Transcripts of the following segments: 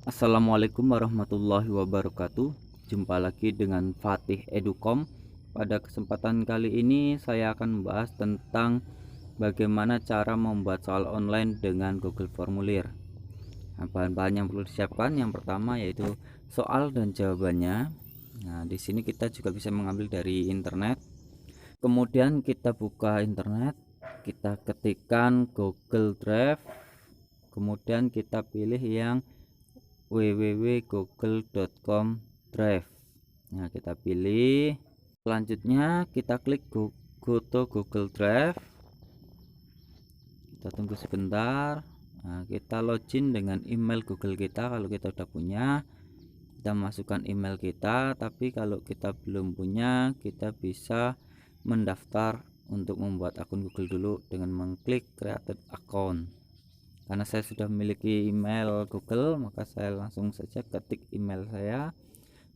Assalamualaikum warahmatullahi wabarakatuh. Jumpa lagi dengan Fatih Educom. Pada kesempatan kali ini saya akan membahas tentang bagaimana cara membuat soal online dengan Google Formulir. Nah, bahan-bahan yang perlu disiapkan yang pertama yaitu soal dan jawabannya. Nah, di sini kita juga bisa mengambil dari internet. Kemudian kita buka internet, kita ketikkan Google Drive, kemudian kita pilih yang www.google.com Drive. Nah, kita pilih. Selanjutnya kita klik go to Google Drive. Kita tunggu sebentar. Nah, kita login dengan email Google kita. Kalau kita udah punya, kita masukkan email kita. Tapi kalau kita belum punya, kita bisa mendaftar untuk membuat akun Google dulu dengan mengklik create account. Karena saya sudah memiliki email Google, maka saya langsung saja ketik email saya,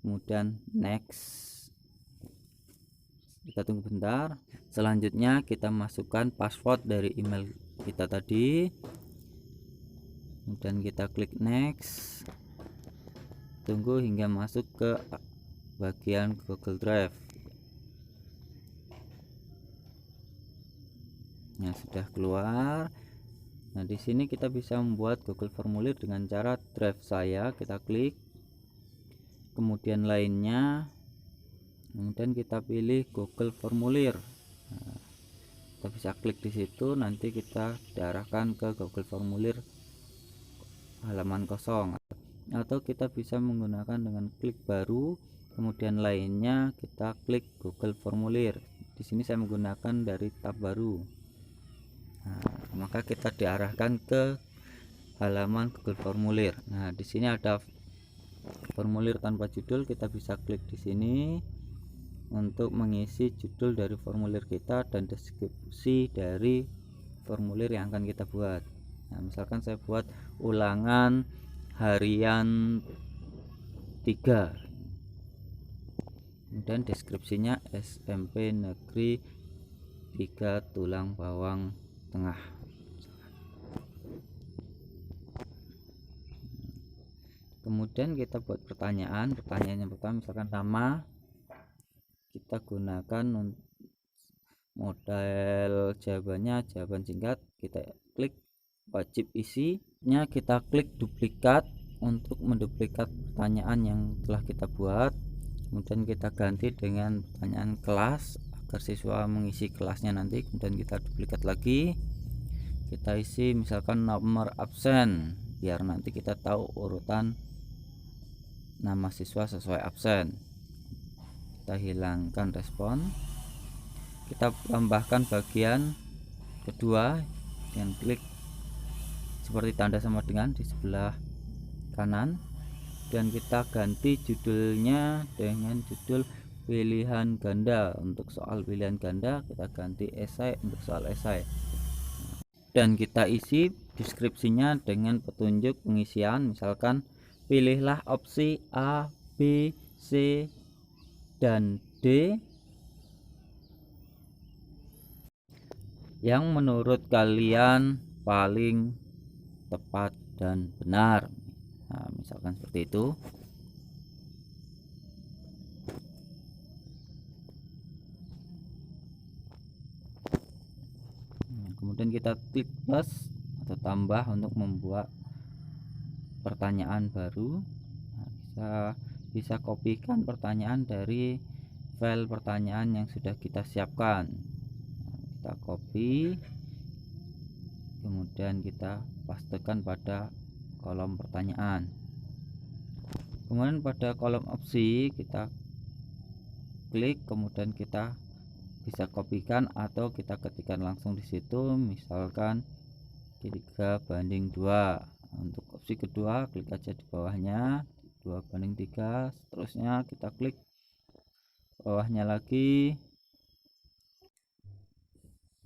kemudian next. Kita tunggu bentar. Selanjutnya kita masukkan password dari email kita tadi, kemudian kita klik next. Tunggu hingga masuk ke bagian Google Drive. Nah, sudah keluar. Nah, di sini kita bisa membuat Google Formulir dengan cara Drive saya, kita klik, kemudian lainnya, kemudian kita pilih Google Formulir. Nah, kita bisa klik di situ, nanti kita diarahkan ke Google Formulir halaman kosong, atau kita bisa menggunakan dengan klik baru, kemudian lainnya kita klik Google Formulir. Di sini saya menggunakan dari tab baru. Nah, maka kita diarahkan ke halaman Google Formulir. Nah, di sini ada formulir tanpa judul, kita bisa klik di sini untuk mengisi judul dari formulir kita dan deskripsi dari formulir yang akan kita buat. Nah, misalkan saya buat ulangan harian 3, kemudian deskripsinya SMP Negeri 3 Tulang Bawang Tengah. Kemudian kita buat pertanyaan yang pertama, misalkan nama, kita gunakan model jawabannya jawaban singkat, kita klik wajib isinya, kita klik duplikat untuk menduplikat pertanyaan yang telah kita buat, kemudian kita ganti dengan pertanyaan kelas agar siswa mengisi kelasnya nanti, kemudian kita duplikat lagi, kita isi misalkan nomor absen biar nanti kita tahu urutan nama siswa sesuai absen. Kita hilangkan respon, kita tambahkan bagian kedua dengan klik seperti tanda sama dengan di sebelah kanan, dan kita ganti judulnya dengan judul pilihan ganda. Untuk soal pilihan ganda kita ganti esai untuk soal esai, dan kita isi deskripsinya dengan petunjuk pengisian, misalkan pilihlah opsi A, B, C, dan D yang menurut kalian paling tepat dan benar. Nah, misalkan seperti itu. Nah, kemudian kita klik plus atau tambah untuk membuat pertanyaan baru. Nah, bisa kopikan pertanyaan dari file pertanyaan yang sudah kita siapkan. Nah, kita copy, kemudian kita pastekan pada kolom pertanyaan. Kemudian pada kolom opsi kita klik, kemudian kita bisa kopikan atau kita ketikkan langsung di situ, misalkan 3:2. Untuk opsi kedua klik aja di bawahnya 2:3, seterusnya kita klik bawahnya lagi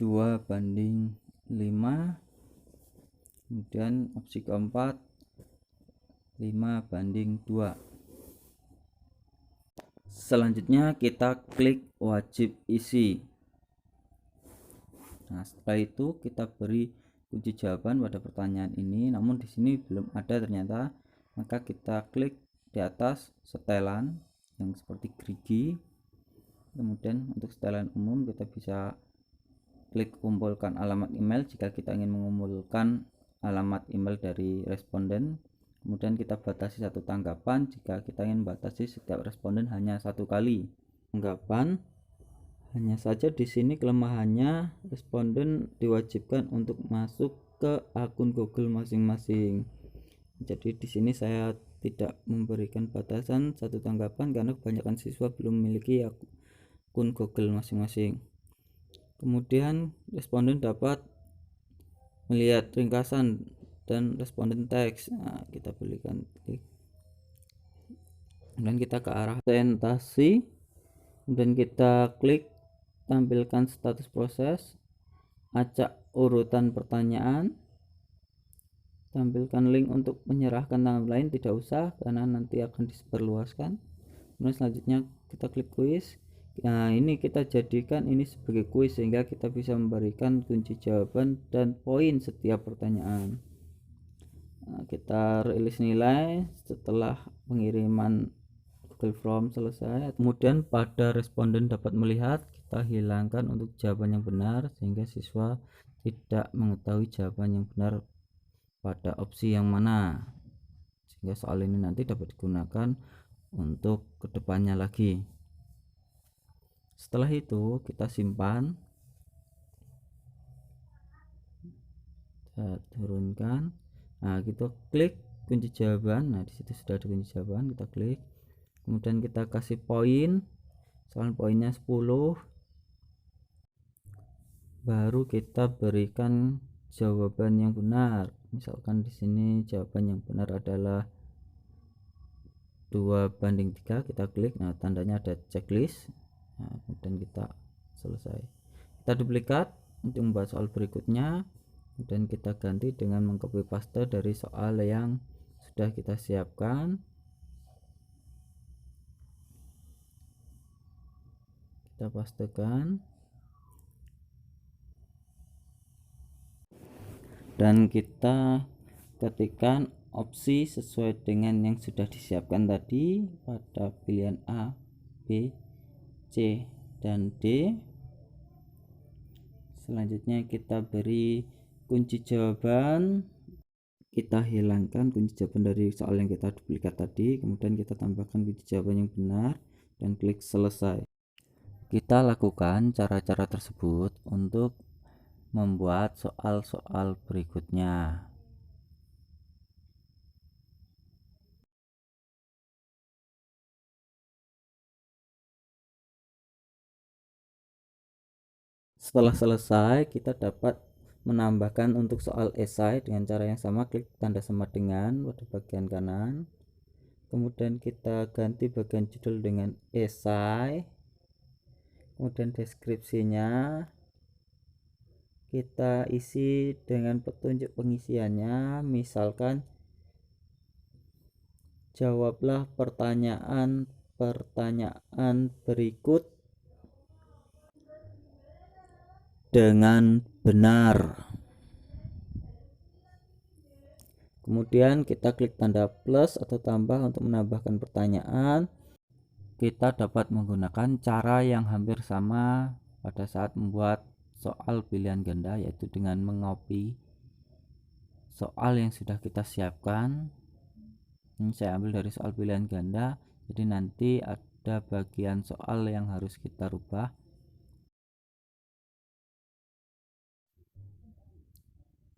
2:5, kemudian opsi keempat 5:2. Selanjutnya kita klik wajib isi. Nah, setelah itu kita beri kunci jawaban pada pertanyaan ini, namun di sini belum ada ternyata. maka kita klik di atas setelan yang seperti gerigi. Kemudian untuk setelan umum kita bisa klik kumpulkan alamat email jika kita ingin mengumpulkan alamat email dari responden. Kemudian kita batasi satu tanggapan jika kita ingin batasi setiap responden hanya satu kali tanggapan. Hanya saja di sini kelemahannya, responden diwajibkan untuk masuk ke akun Google masing-masing. Jadi di sini saya tidak memberikan batasan satu tanggapan karena kebanyakan siswa belum memiliki akun Google masing-masing. Kemudian responden dapat melihat ringkasan dan responden teks. Nah, kita berikan klik. Dan kita ke arah presentasi. Kemudian kita klik tampilkan status proses, acak urutan pertanyaan, tampilkan link untuk menyerahkan tanggal lain, tidak usah karena nanti akan disebarluaskan. Kemudian selanjutnya kita klik kuis. Nah, ini kita jadikan ini sebagai kuis sehingga kita bisa memberikan kunci jawaban dan poin setiap pertanyaan. Nah, kita rilis nilai setelah pengiriman Google Form selesai. Kemudian pada responden dapat melihat, kita hilangkan untuk jawaban yang benar sehingga siswa tidak mengetahui jawaban yang benar pada opsi yang mana, sehingga soal ini nanti dapat digunakan untuk kedepannya lagi. Setelah itu kita simpan, kita turunkan. Nah, kita klik kunci jawaban. Nah, disitu sudah ada kunci jawaban, kita klik. Kemudian kita kasih poin, misalkan poinnya 10, baru kita berikan jawaban yang benar. Misalkan di sini jawaban yang benar adalah 2:3, kita klik. Nah, tandanya ada checklist. Nah, kemudian kita selesai. Kita duplikat untuk membuat soal berikutnya, kemudian kita ganti dengan mengcopy paste dari soal yang sudah kita siapkan. Kita pastekan dan kita ketikkan opsi sesuai dengan yang sudah disiapkan tadi pada pilihan A, B, C, dan D. Selanjutnya kita beri kunci jawaban, kita hilangkan kunci jawaban dari soal yang kita duplikat tadi, kemudian kita tambahkan kunci jawaban yang benar dan klik selesai. Kita lakukan cara-cara tersebut untuk membuat soal-soal berikutnya. Setelah selesai, kita dapat menambahkan untuk soal esai dengan cara yang sama. Klik tanda sama dengan pada bagian kanan, kemudian kita ganti bagian judul dengan esai, kemudian deskripsinya kita isi dengan petunjuk pengisiannya. Misalkan jawablah pertanyaan berikut dengan benar. Kemudian kita klik tanda plus atau tambah untuk menambahkan pertanyaan. Kita dapat menggunakan cara yang hampir sama pada saat membuat soal pilihan ganda, yaitu dengan mengcopy soal yang sudah kita siapkan. Ini saya ambil dari soal pilihan ganda, jadi nanti ada bagian soal yang harus kita rubah.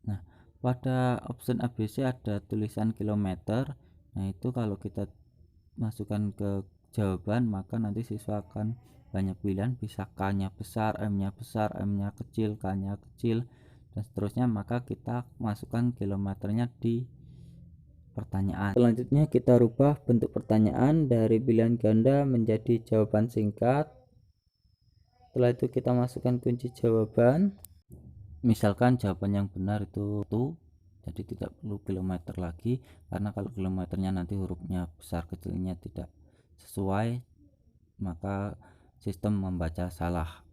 Nah, pada option ABC ada tulisan kilometer. Nah, itu kalau kita masukkan ke jawaban, maka nanti siswa akan banyak pilihan, bisa K-nya besar, M-nya besar, M-nya kecil, K-nya kecil, dan seterusnya. Maka kita masukkan kilometernya di pertanyaan. Selanjutnya kita rubah bentuk pertanyaan dari pilihan ganda menjadi jawaban singkat. Setelah itu kita masukkan kunci jawaban. Misalkan jawaban yang benar itu tuh, jadi tidak perlu kilometer lagi, karena kalau kilometernya nanti hurufnya besar kecilnya tidak sesuai, maka sistem membaca salah.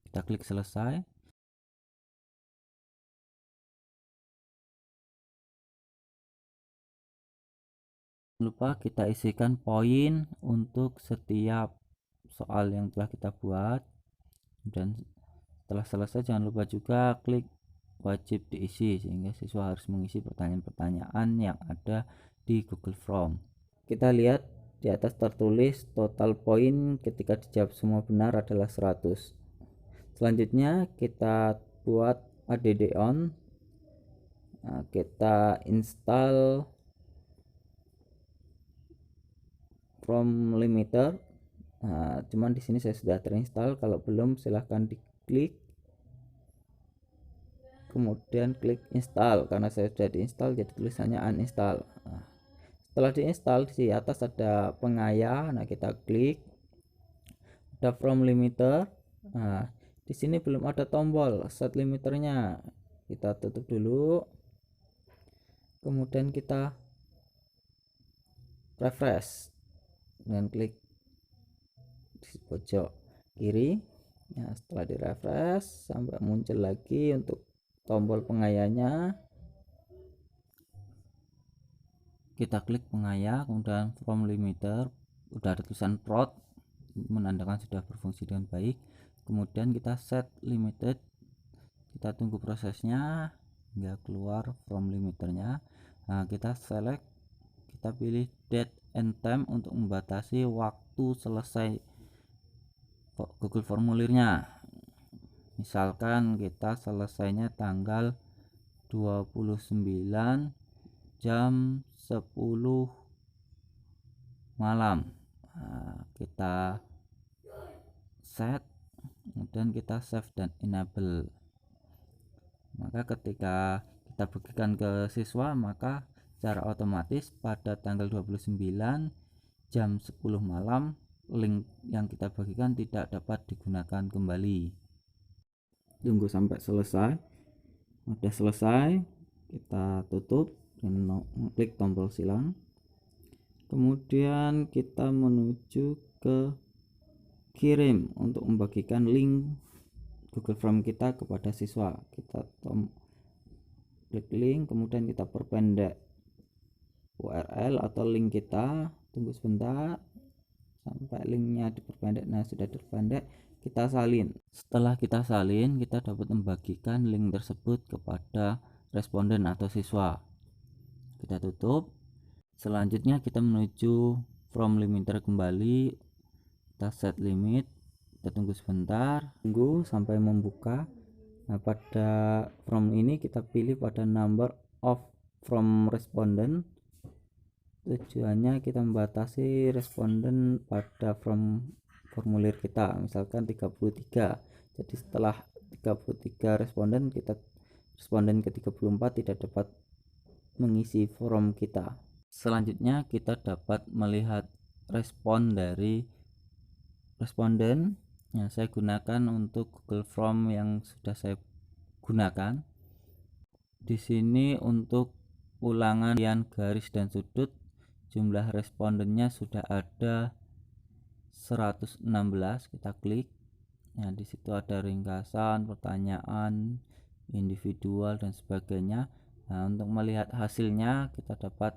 Kita klik selesai. lupa kita isikan poin untuk setiap soal yang telah kita buat, dan setelah selesai jangan lupa juga klik wajib diisi, sehingga siswa harus mengisi pertanyaan-pertanyaan yang ada di Google Form. Kita lihat di atas tertulis total poin ketika dijawab semua benar adalah 100. Selanjutnya kita buat add on. Nah, kita install from limiter. Nah, cuman di sini saya sudah terinstall. Kalau belum silahkan diklik, kemudian klik install. Karena saya sudah diinstal jadi tulisannya uninstall. Nah, setelah diinstal di atas ada pengaya. Nah, kita klik, ada from limiter. Nah, di sini belum ada tombol set limiternya. Kita tutup dulu. Kemudian kita refresh dengan klik di pojok kiri. Nah, setelah di refresh sampai muncul lagi untuk tombol pengayanya, kita klik pengaya, kemudian from limiter, udah ada tulisan prot menandakan sudah berfungsi dengan baik. Kemudian kita set limited, kita tunggu prosesnya hingga keluar from limiternya. Nah, kita select, kita pilih date and time untuk membatasi waktu selesai Google formulirnya. Misalkan kita selesainya tanggal 29 jam 10 malam. Nah, kita set, kemudian kita save dan enable. Maka ketika kita bagikan ke siswa, maka secara otomatis pada tanggal 29 jam 10 malam link yang kita bagikan tidak dapat digunakan kembali. Tunggu sampai selesai. Udah selesai, kita tutup dan klik tombol silang. Kemudian kita menuju ke kirim untuk membagikan link Google Form kita kepada siswa. Kita klik link, kemudian kita perpendek URL atau link kita. Tunggu sebentar sampai linknya diperpendek. Nah, sudah diperpendek, kita salin. Setelah kita salin, kita dapat membagikan link tersebut kepada responden atau siswa. Kita tutup. Selanjutnya kita menuju from limiter kembali. Kita set limit, kita tunggu sebentar, tunggu sampai membuka. Nah, pada from ini kita pilih pada number of from respondent. Tujuannya kita membatasi responden pada from formulir kita, misalkan 33. Jadi setelah 33 responden, responden ke 34 tidak dapat mengisi form kita. Selanjutnya kita dapat melihat respon dari responden yang saya gunakan untuk Google Form yang sudah saya gunakan. Di sini untuk ulangan garis dan sudut, jumlah respondennya sudah ada 116. Kita klik. Nah, di situ ada ringkasan, pertanyaan, individual dan sebagainya. Nah, untuk melihat hasilnya kita dapat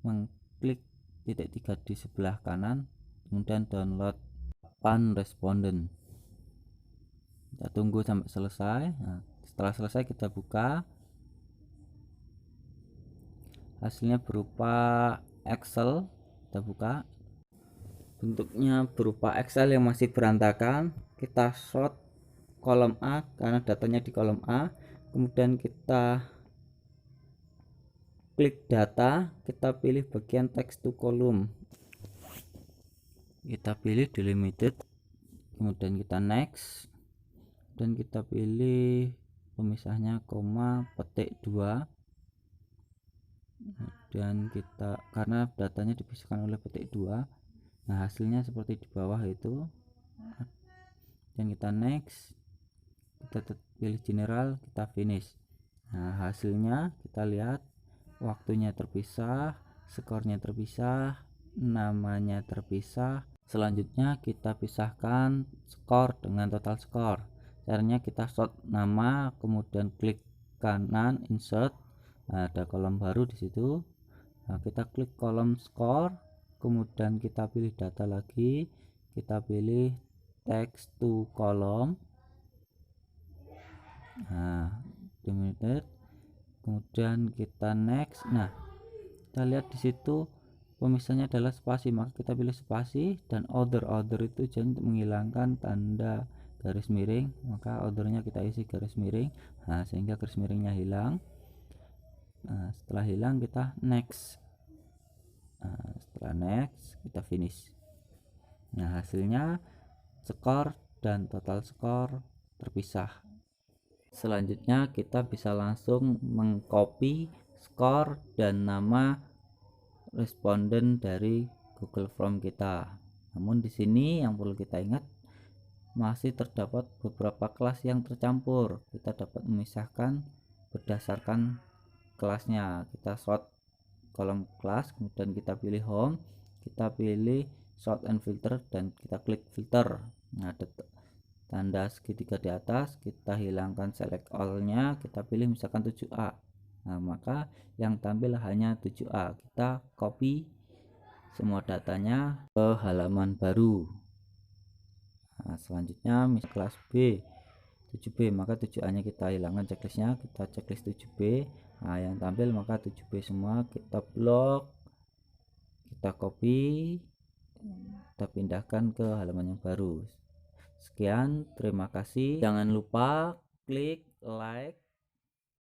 mengklik titik 3 di sebelah kanan, kemudian download responden. Kita tunggu sampai selesai. Nah, setelah selesai kita buka. Hasilnya berupa Excel. Kita buka. Bentuknya berupa Excel yang masih berantakan. Kita sort kolom A karena datanya di kolom A. Kemudian kita klik data, kita pilih bagian text to column. Kita pilih delimited, kemudian kita next, dan kita pilih pemisahnya koma petik 2. Dan kita, karena datanya dipisahkan oleh petik 2, nah hasilnya seperti di bawah itu. Dan kita next, kita pilih general, kita finish. Nah, hasilnya kita lihat waktunya terpisah, skornya terpisah, namanya terpisah. Selanjutnya kita pisahkan skor dengan total skor. Caranya kita sort nama, kemudian klik kanan insert. Nah, ada kolom baru di situ. Nah, kita klik kolom score, kemudian kita pilih data lagi, kita pilih text to column. Nah, limited, kemudian kita next. Nah, kita lihat di situ pemisahnya adalah spasi, maka kita pilih spasi, dan order itu jadi untuk menghilangkan tanda garis miring, maka ordernya kita isi garis miring. Nah, sehingga garis miringnya hilang. Nah, setelah hilang kita next. Nah, setelah next kita finish. Nah, hasilnya skor dan total skor terpisah. Selanjutnya kita bisa langsung mengcopy skor dan nama responden dari Google Form kita. Namun di sini yang perlu kita ingat, masih terdapat beberapa kelas yang tercampur. Kita dapat memisahkan berdasarkan kelasnya. Kita sort kolom kelas, kemudian kita pilih home, kita pilih sort and filter, dan kita klik filter. Nah, ada tanda segitiga di atas, kita hilangkan select all nya, kita pilih misalkan 7A. Nah, maka yang tampil hanya 7A. Kita copy semua datanya ke halaman baru. Nah, selanjutnya misal kelas B 7B, maka 7A nya kita hilangkan checklistnya, kita checklist 7B. Nah, yang tampil maka 7B semua, kita blok, kita copy, kita pindahkan ke halaman yang baru. Sekian, terima kasih. Jangan lupa klik like,